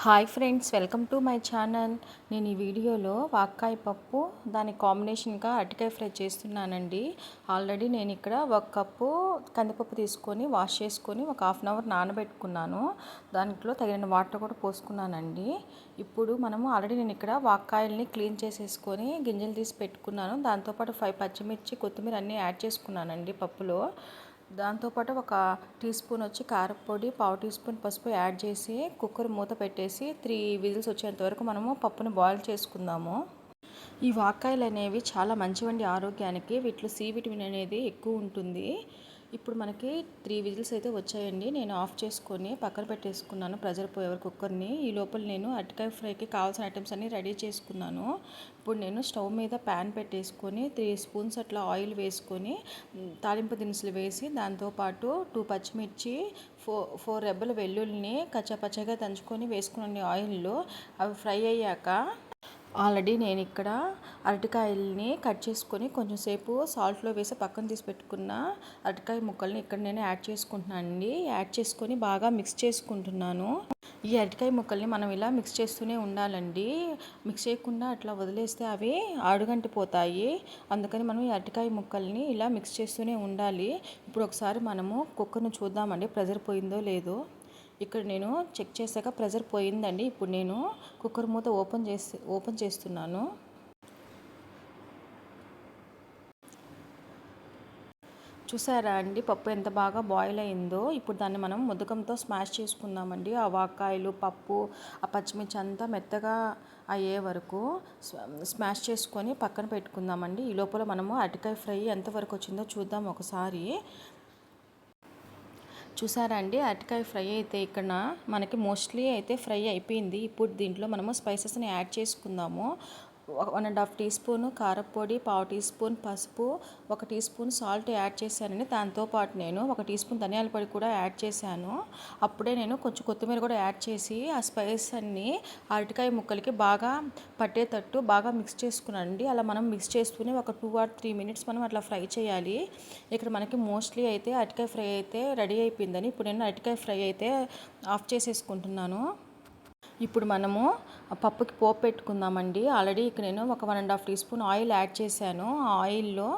Hi friends, welcome to my channel. నేను ఈ వీడియోలో వాక్కాయ పప్పు దాని కాంబినేషన్గా అరటికాయ ఫ్రై చేస్తున్నానండి. ఆల్రెడీ నేను ఇక్కడ 1 కప్పు కందిపప్పు తీసుకొని వాష్ చేసుకొని ఒక హాఫ్ అన్ అవర్ నానబెట్టుకున్నాను. దాంట్లో తగిన వాటర్ కూడా పోసుకున్నానండి. ఇప్పుడు ఆల్రెడీ నేను ఇక్కడ వాక్కాయల్ని క్లీన్ చేసేసుకొని గింజలు తీసి పెట్టుకున్నాను. దాంతోపాటు 5 పచ్చిమిర్చి, కొత్తిమీర అన్నీ యాడ్ చేసుకున్నానండి పప్పులో. దాంతోపాటు ఒక టీ స్పూన్ వచ్చి కారపొడి, పావు టీ స్పూన్ పసుపు యాడ్ చేసి కుక్కర్ మూత పెట్టేసి 3 విజిల్స్ వచ్చేంత వరకు మనము పప్పుని బాయిల్ చేసుకుందాము. ఈ వాక్కాయలు అనేవి చాలా మంచివండి ఆరోగ్యానికి. వీటిలో సి విటమిన్ అనేది ఎక్కువ ఉంటుంది. ఇప్పుడు మనకి 3 విజిల్స్ అయితే వచ్చాయండి. నేను ఆఫ్ చేసుకొని పక్కన పెట్టేసుకున్నాను ప్రెజర్ పోయేవరకు కుక్కర్ని. ఈ లోపల నేను అరటికాయ ఫ్రైకి కావాల్సిన ఐటమ్స్ అన్నీ రెడీ చేసుకున్నాను. ఇప్పుడు నేను స్టవ్ మీద ప్యాన్ పెట్టేసుకొని 3 స్పూన్స్ అట్లా ఆయిల్ వేసుకొని తాలింపు దినుసులు వేసి దాంతోపాటు 2 పచ్చిమిర్చి, 4 రెబ్బల వెల్లుల్లిని కచ్చాపచ్చగా దంచుకొని వేసుకున్నాను ఆయిల్లో. అవి ఫ్రై అయ్యాక ఆల్రెడీ నేను ఇక్కడ అరటికాయల్ని కట్ చేసుకొని కొంచెం సేపు సాల్ట్లో వేసి పక్కన తీసి పెట్టుకున్న అరటికాయ ముక్కల్ని ఇక్కడ నేను యాడ్ చేసుకుంటున్నాను అండి. యాడ్ చేసుకొని బాగా మిక్స్ చేసుకుంటున్నాను. ఈ అరటికాయ ముక్కల్ని మనం ఇలా మిక్స్ చేస్తూనే ఉండాలండి. మిక్స్ చేయకుండా అట్లా వదిలేస్తే అవి అడుగంటిపోతాయి. అందుకని మనం ఈ అరటికాయ ముక్కల్ని ఇలా మిక్స్ చేస్తూనే ఉండాలి. ఇప్పుడు ఒకసారి మనము కుక్కర్ను చూద్దామండి ప్రెజర్ పోయిందో లేదో. ఇక్కడ నేను చెక్ చేశాక ప్రెజర్ పోయిందండి. ఇప్పుడు నేను కుక్కర్ మూత ఓపెన్ చేస్తున్నాను. చూసారా అండి పప్పు ఎంత బాగా బాయిల్ అయిందో. ఇప్పుడు దాన్ని మనం ముద్దకంతో స్మాష్ చేసుకుందామండి. ఆ వాక్కాయలు, పప్పు, ఆ పచ్చిమిర్చి అంతా మెత్తగా అయ్యే వరకు స్మాష్ చేసుకొని పక్కన పెట్టుకుందామండి. ఈ లోపల మనము అరటికాయ ఫ్రై ఎంతవరకు వచ్చిందో చూద్దాం ఒకసారి. చూసారా అండి అరటికాయ ఫ్రై అయితే ఇక్కడ మనకి మోస్ట్లీ అయితే ఫ్రై అయిపోయింది. ఇప్పుడు దీంట్లో మనము స్పైసెస్ని యాడ్ చేసుకుందాము. 1.5 టీ స్పూన్ కారపొడి, పావు టీ స్పూన్ పసుపు, 1 టీ స్పూన్ సాల్ట్ యాడ్ చేశానండి. దాంతోపాటు నేను 1 టీ స్పూన్ ధనియాల పొడి కూడా యాడ్ చేశాను. అప్పుడే నేను కొంచెం కొత్తిమీర కూడా యాడ్ చేసి ఆ స్పైసెస్ అన్నీ అరటికాయ ముక్కలకి బాగా పట్టేటట్టు బాగా మిక్స్ చేసుకున్నానండి. అలా మనం మిక్స్ చేస్తూనే ఒక 2 or 3 మినిట్స్ మనం అట్లా ఫ్రై చేయాలి. ఇక్కడ మనకి మోస్ట్లీ అయితే అరటికాయ ఫ్రై అయితే రెడీ అయిపోయిందని ఇప్పుడు నేను అరటికాయ ఫ్రై అయితే ఆఫ్ చేసేసుకుంటున్నాను. ఇప్పుడు మనము పప్పుకి పోపు పెట్టుకుందామండి. ఆల్రెడీ ఇక్కడ నేను ఒక 1.5 టీ స్పూన్ ఆయిల్ యాడ్ చేశాను. ఆ ఆయిల్లో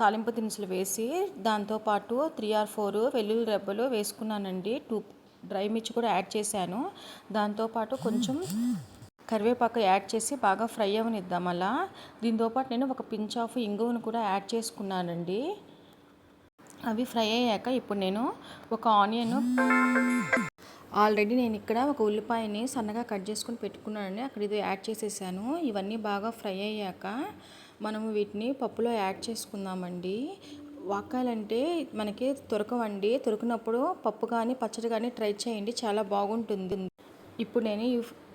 తాలింపు దినుసులు వేసి దాంతోపాటు 3 or 4 వెల్లుల్లి రెబ్బలు వేసుకున్నానండి. 2 డ్రై మిర్చి కూడా యాడ్ చేశాను. దాంతోపాటు కొంచెం కరివేపాకు యాడ్ చేసి బాగా ఫ్రై అవనిద్దాం అలా. దీంతోపాటు నేను ఒక పించ్ ఆఫ్ ఇంగువను కూడా యాడ్ చేసుకున్నానండి. అవి ఫ్రై అయ్యాక ఇప్పుడు నేను ఒక ఆనియన్, ఆల్రెడీ నేను ఇక్కడ ఒక ఉల్లిపాయని సన్నగా కట్ చేసుకొని పెట్టుకున్నానండి. అక్కడ ఇది యాడ్ చేసేసాను. ఇవన్నీ బాగా ఫ్రై అయ్యాక మనము వీటిని పప్పులో యాడ్ చేసుకుందామండి. వాక్కాయలంటే మనకి దొరకవండి. దొరికినప్పుడు పప్పు కానీ పచ్చడి కానీ ట్రై చేయండి, చాలా బాగుంటుంది. ఇప్పుడు నేను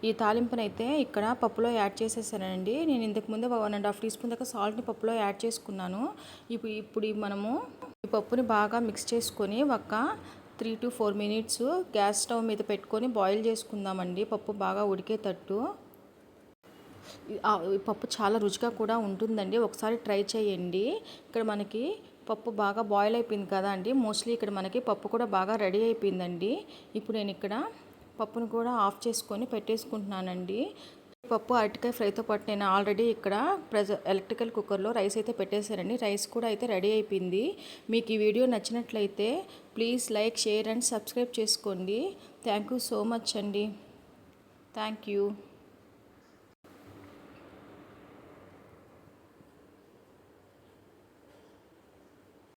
ఈ తాలింపునైతే ఇక్కడ పప్పులో యాడ్ చేసేసానండి. నేను ఇంతకుముందు 1.5 టీ స్పూన్ దాకా సాల్ట్ని పప్పులో యాడ్ చేసుకున్నాను. ఇప్పుడు మనము ఈ పప్పుని బాగా మిక్స్ చేసుకొని ఒక 3 to 4 మినిట్స్ గ్యాస్ స్టవ్ మీద పెట్టుకొని బాయిల్ చేసుకుందామండి. పప్పు బాగా ఉడికేటట్టు. ఈ పప్పు చాలా రుచిగా కూడా ఉంటుందండి. ఒకసారి ట్రై చేయండి. ఇక్కడ మనకి పప్పు బాగా బాయిల్ అయిపోయింది కదా అండి. మోస్ట్లీ ఇక్కడ మనకి పప్పు కూడా బాగా రెడీ అయిపోయిందండి. ఇప్పుడు నేను ఇక్కడ పప్పును కూడా ఆఫ్ చేసుకొని పెట్టేసుకుంటున్నానండి. పప్పు అరటికాయ ఫ్రైతో పాటు నేను ఆల్రెడీ ఇక్కడ ఎలక్ట్రికల్ కుక్కర్లో రైస్ అయితే పెట్టేశానండి. రైస్ కూడా అయితే రెడీ అయిపోయింది. మీకు ఈ వీడియో నచ్చినట్లయితే please like, share and subscribe చేసుకోండి. థ్యాంక్ యూ సో మచ్ అండి. Thank you.